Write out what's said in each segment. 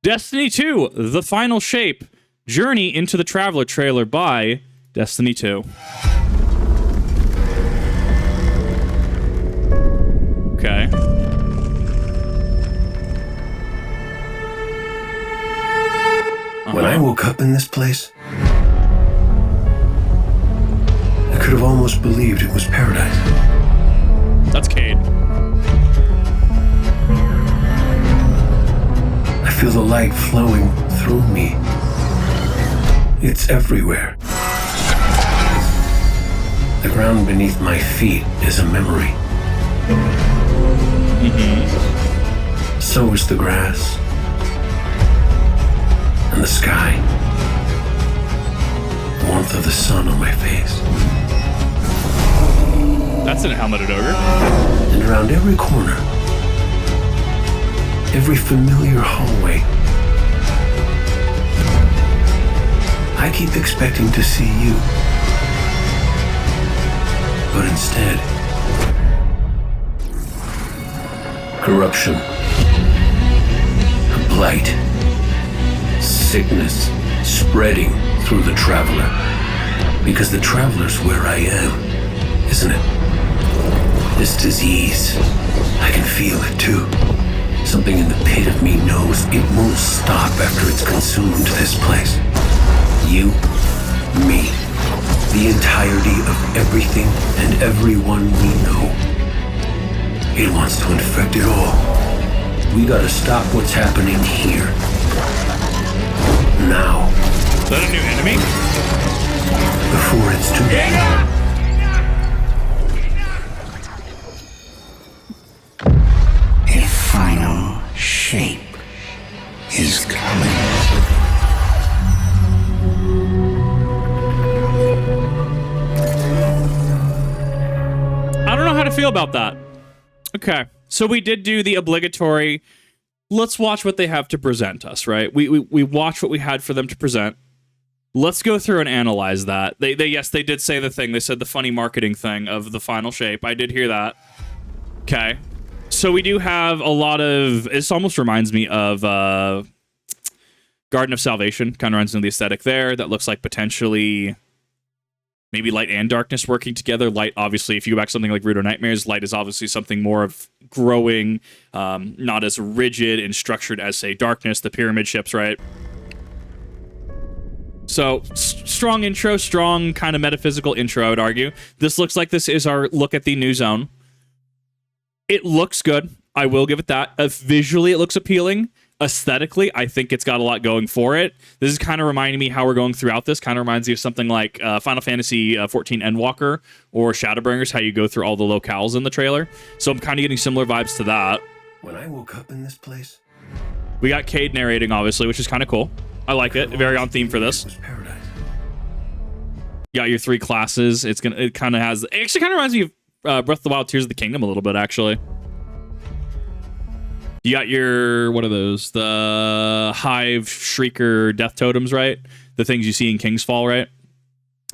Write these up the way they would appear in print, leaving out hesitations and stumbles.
Destiny 2, The Final Shape, Journey into the Traveler trailer by Destiny 2. Okay. When I woke up in this place, I could have almost believed it was paradise. That's Cade. I feel the light flowing through me. It's everywhere. The ground beneath my feet is a memory. So is the grass and the sky. The warmth of the sun on my face. That's an helmeted ogre. And around every corner, every familiar hallway, I keep expecting to see you. But instead, corruption, a blight, sickness spreading through the traveler. Because the traveler's where I am, isn't it? This disease, I can feel it too. Something in the pit of me knows it won't stop after it's consumed this place. You, me, the entirety of everything and everyone we know. It wants to infect it all. We gotta stop what's happening here. Now. Is that a new enemy? Before it's too late. A final shape is coming. I don't know how to feel about that. Okay, so we did do the obligatory, let's watch what they have to present us, right? We watched what we had for them to present. Let's go through and analyze that. Yes, they did say the thing. They said the funny marketing thing of the final shape. I did hear that. Okay. So we do have a lot of, this almost reminds me of Garden of Salvation. Kind of runs into the aesthetic there. That looks like potentially maybe light and darkness working together. Light, obviously, if you go back to something like Rudo Nightmares, light is obviously something more of growing, not as rigid and structured as, say, darkness, the pyramid ships, right? So, strong intro, strong kind of metaphysical intro, I would argue. This looks like this is our look at the new zone. It looks good. I will give it that. Visually, it looks appealing. Aesthetically, I think it's got a lot going for it. This is kind of reminding me how we're going throughout this. Kind of reminds me of something like Final Fantasy XIV Endwalker or Shadowbringers, how you go through all the locales in the trailer. So I'm kind of getting similar vibes to that. When I woke up in this place, we got Cade narrating, obviously, which is kind of cool. I like it. Very on theme for this. You got your three classes. It kind of has. It actually kind of reminds me of Breath of the Wild, Tears of the Kingdom a little bit, actually. You got your, what are those? The Hive, Shrieker, Death Totems, right? The things you see in Kingsfall, right?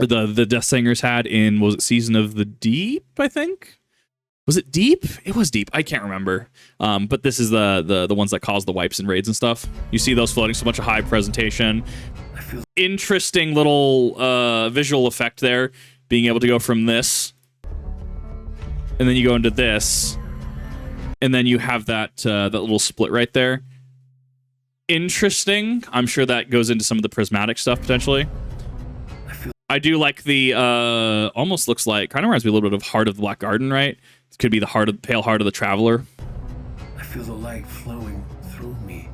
Or the Death Singers had in, was it Season of the Deep, I think? Was it Deep? It was Deep. I can't remember. But this is the ones that cause the wipes and raids and stuff. You see those floating, so much of Hive presentation. Interesting little visual effect there. Being able to go from this, and then you go into this, and then you have that little split right there. Interesting. I'm sure that goes into some of the prismatic stuff, potentially. I do like the, almost looks like, kind of reminds me a little bit of Heart of the Black Garden, right? It could be the Pale Heart of the Traveler. I feel the light flowing through me.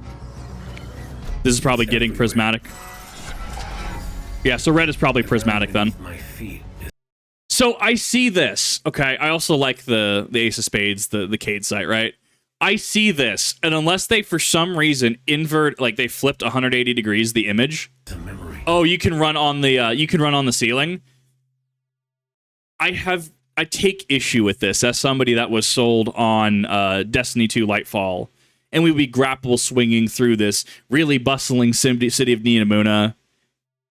This is probably getting prismatic. Yeah, so red is probably prismatic then. My feet. So I see this. Okay, I also like the Ace of Spades, the Cade site, right? I see this, and unless they, for some reason, invert, like they flipped 180 degrees the image. Oh, you can run on the ceiling. I take issue with this as somebody that was sold on Destiny 2 Lightfall, and we would be grapple swinging through this really bustling city of Neomuna.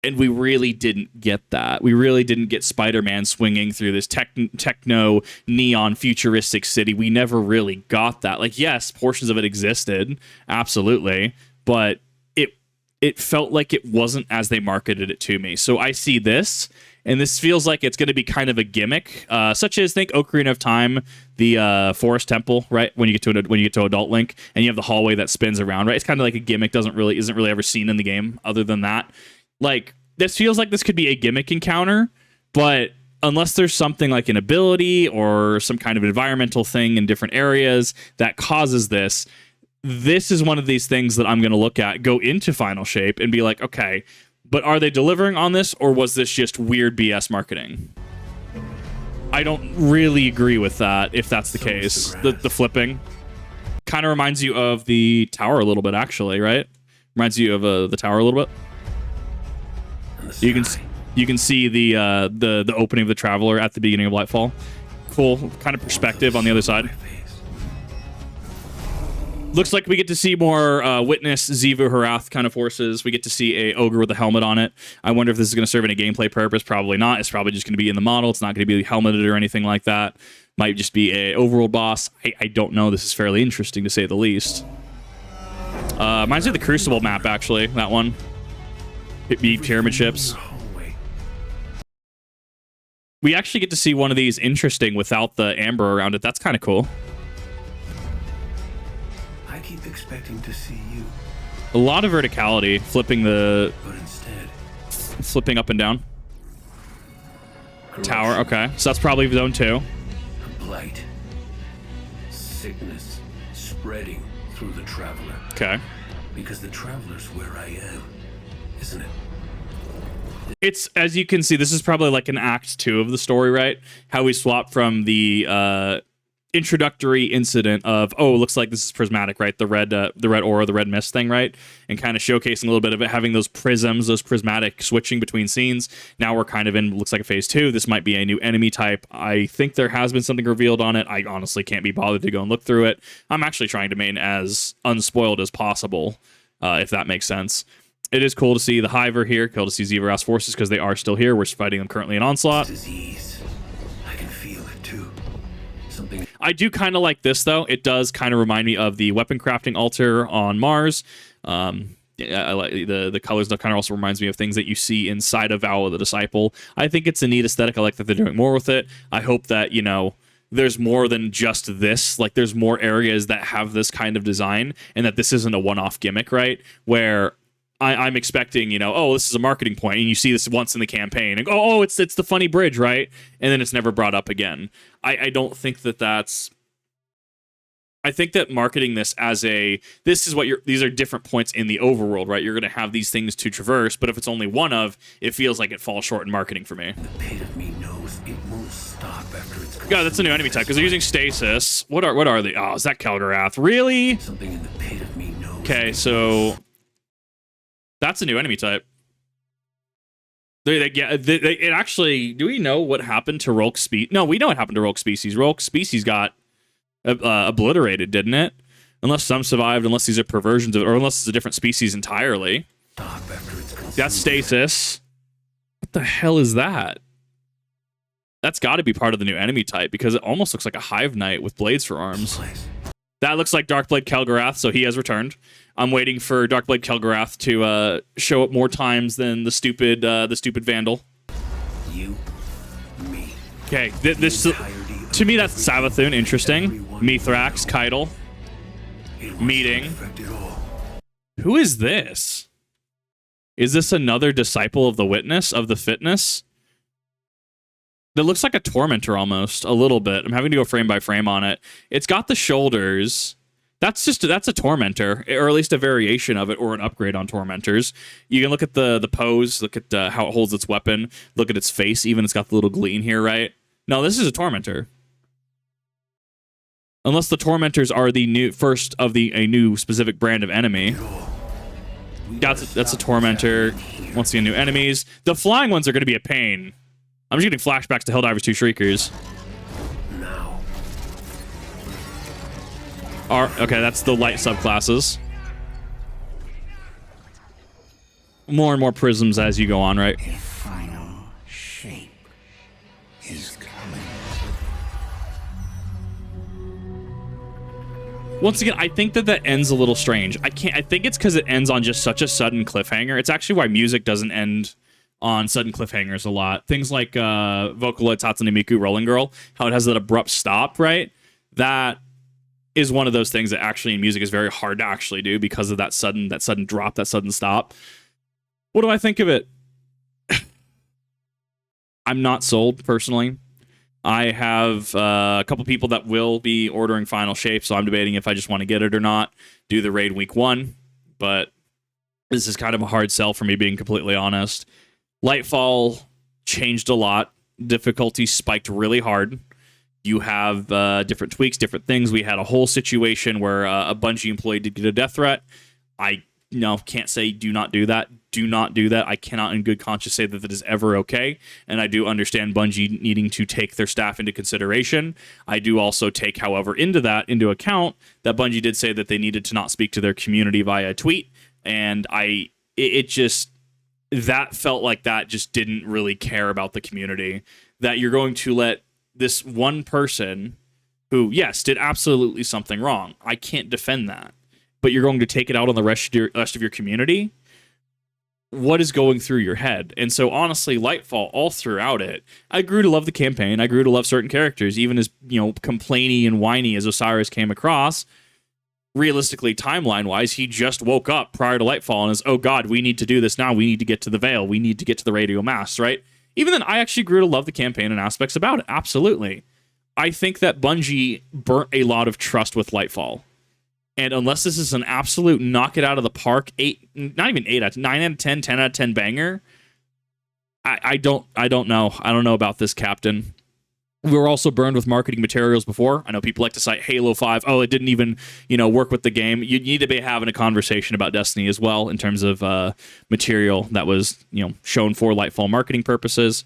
And we really didn't get that. We really didn't get Spider-Man swinging through this techno, neon, futuristic city. We never really got that. Like, yes, portions of it existed, absolutely, but it felt like it wasn't as they marketed it to me. So I see this, and this feels like it's going to be kind of a gimmick, such as think Ocarina of Time, the Forest Temple, right? When you get to Adult Link, and you have the hallway that spins around, right? It's kind of like a gimmick. Isn't really ever seen in the game. Other than that, like this feels like this could be a gimmick encounter, but unless there's something like an ability or some kind of environmental thing in different areas that causes this. This is one of these things that I'm going to look at, go into Final Shape, and be like, okay, but are they delivering on this, or was this just weird BS marketing? I don't really agree with that, if that's the case. The flipping kind of reminds you of the tower a little bit, actually, right? Reminds you of the tower a little bit. You can see the opening of the Traveler at the beginning of Lightfall. Cool kind of perspective on the other side. Looks like we get to see more Witness, Xivu, Harath kind of forces. We get to see a ogre with a helmet on it. I wonder if this is going to serve any gameplay purpose. Probably not. It's probably just going to be in the model. It's not going to be helmeted or anything like that. Might just be a overworld boss. I don't know. This is fairly interesting to say the least. Reminds me of the Crucible map, actually. That one. Beat pyramid ships. We actually get to see one of these interesting without the amber around it. That's kind of cool. I keep expecting to see you. A lot of verticality, flipping up and down. Tower, okay. So that's probably zone 2. A blight. Sickness spreading through the Traveler. Okay. Because the Traveler's where I am, isn't it? It's, as you can see, this is probably like an act 2 of the story, right? How we swap from the introductory incident of, oh, it looks like this is prismatic, right? The red aura, the red mist thing, right? And kind of showcasing a little bit of it, having those prisms, those prismatic switching between scenes. Now we're kind of in, looks like a phase 2. This might be a new enemy type. I think there has been something revealed on it. I honestly can't be bothered to go and look through it. I'm actually trying to remain as unspoiled as possible, if that makes sense. It is cool to see the Hive are here. Cool to see Xivara's forces because they are still here. We're fighting them currently in Onslaught. Disease. I can feel it too. Something. I do kind of like this, though. It does kind of remind me of the weapon crafting altar on Mars. I like the colors. That kind of also reminds me of things that you see inside of Vow of the Disciple. I think it's a neat aesthetic. I like that they're doing more with it. I hope that, you know, there's more than just this. Like, there's more areas that have this kind of design, and that this isn't a one-off gimmick, right? Where I'm expecting, you know, oh, this is a marketing point, and you see this once in the campaign, and go, oh, it's the funny bridge, right? And then it's never brought up again. I don't think that's. I think that marketing this as these are different points in the overworld, right? You're going to have these things to traverse, but if it's only one of, it feels like it falls short in marketing for me. The pit of me knows it won't stop after it's. God, that's a new enemy type because they're using stasis. What are they? Oh, is that Kelgarath? Really? Something in the pit of me knows. Okay, so. That's a new enemy type. It actually... Do we know what happened to Rolk Species? No, we know what happened to Rolk Species. Rolk Species got obliterated, didn't it? Unless some survived, unless these are perversions of it, or unless it's a different species entirely. That's Stasis. What the hell is that? That's got to be part of the new enemy type, because it almost looks like a Hive Knight with blades for arms. That looks like Darkblade Kelgarath, so he has returned. I'm waiting for Darkblade Kelgarath to show up more times than the stupid Vandal. You, me. Okay, this to me that's Savathun. Interesting. Mithrax, Keitel. Meeting. Who is this? Is this another disciple of the Witness, of the Fitness? That looks like a Tormentor almost, a little bit. I'm having to go frame by frame on it. It's got the shoulders. That's a Tormentor, or at least a variation of it, or an upgrade on Tormentors. You can look at the pose, look at how it holds its weapon, look at its face, even it's got the little gleam here, right? No, this is a Tormentor. Unless the Tormentors are the first of a new specific brand of enemy. That's a Tormentor. Once again, new enemies. The flying ones are going to be a pain. I'm just getting flashbacks to Helldivers 2 Shriekers. Okay, that's the light subclasses. More and more prisms as you go on, right? A final shape is coming. Once again, I think that ends a little strange. I think it's because it ends on just such a sudden cliffhanger. It's actually why music doesn't end on sudden cliffhangers a lot. Things like Vocaloid Tatsune Miku Rolling Girl, how it has that abrupt stop, right? That is one of those things that actually in music is very hard to actually do because of that sudden drop, that sudden stop. What do I think of it? I'm not sold, personally. I have a couple people that will be ordering Final Shape, so I'm debating if I just want to get it or not, do the raid week 1, but this is kind of a hard sell for me, being completely honest. Lightfall changed a lot. Difficulty spiked really hard. You have different tweaks, different things. We had a whole situation where a Bungie employee did get a death threat. I can't say do not do that. Do not do that. I cannot in good conscience say that is ever okay. And I do understand Bungie needing to take their staff into consideration. I do also take, however, into account that Bungie did say that they needed to not speak to their community via a tweet. And it just, that felt like that just didn't really care about the community. That you're going to let this one person who, yes, did absolutely something wrong. I can't defend that. But you're going to take it out on the rest of your community? What is going through your head? And so, honestly, Lightfall, all throughout it, I grew to love the campaign. I grew to love certain characters, even as, complainy and whiny as Osiris came across. Realistically, timeline-wise, he just woke up prior to Lightfall and is, oh god, we need to do this now. We need to get to the Veil. We need to get to the Radio Mass, right? Even then, I actually grew to love the campaign and aspects about it. Absolutely. I think that Bungie burnt a lot of trust with Lightfall. And unless this is an absolute knock it out of the park, 9 out of 10, 10 out of 10 banger, I don't know. I don't know about this, Captain. We were also burned with marketing materials before. I know people like to cite Halo 5. Oh, it didn't even, work with the game. You need to be having a conversation about Destiny as well in terms of material that was, shown for Lightfall marketing purposes.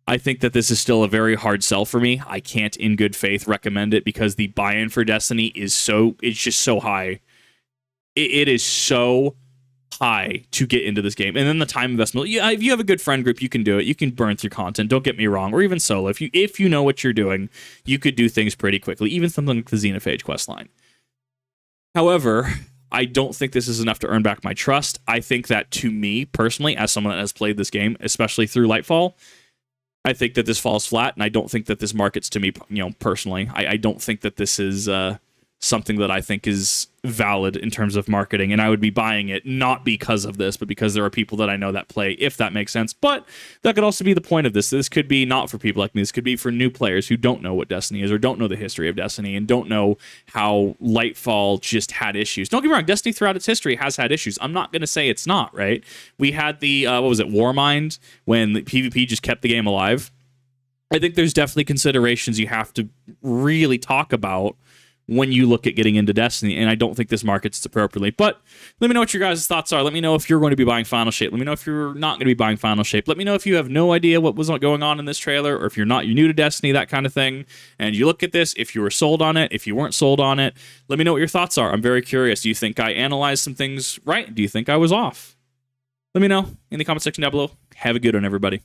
I think that this is still a very hard sell for me. I can't in good faith recommend it because the buy-in for Destiny is it's just so high. It is so high to get into this game. And then the time investment. If you have a good friend group, you can do it. You can burn through content. Don't get me wrong. Or even solo. If you know what you're doing, you could do things pretty quickly. Even something like the Xenophage questline. However, I don't think this is enough to earn back my trust. I think that, to me, personally, as someone that has played this game, especially through Lightfall, I think that this falls flat, and I don't think that this markets to me, personally. I don't think that this is something that I think is valid in terms of marketing, and I would be buying it not because of this, but because there are people that I know that play, if that makes sense. But that could also be the point of this. This could be not for people like me. This could be for new players who don't know what Destiny is or don't know the history of Destiny and don't know how Lightfall just had issues. Don't get me wrong, Destiny throughout its history has had issues. I'm not going to say it's not, right? We had the, Warmind, when the PvP just kept the game alive. I think there's definitely considerations you have to really talk about when you look at getting into Destiny, and I don't think this markets appropriately. But let me know what your guys' thoughts are. Let me know if you're going to be buying Final Shape. Let me know if you're not going to be buying Final Shape. Let me know if you have no idea what was going on in this trailer, or if you're new to Destiny, that kind of thing. And you look at this, if you were sold on it, if you weren't sold on it, let me know what your thoughts are. I'm very curious. Do you think I analyzed some things right? Do you think I was off? Let me know in the comment section down below. Have a good one, everybody.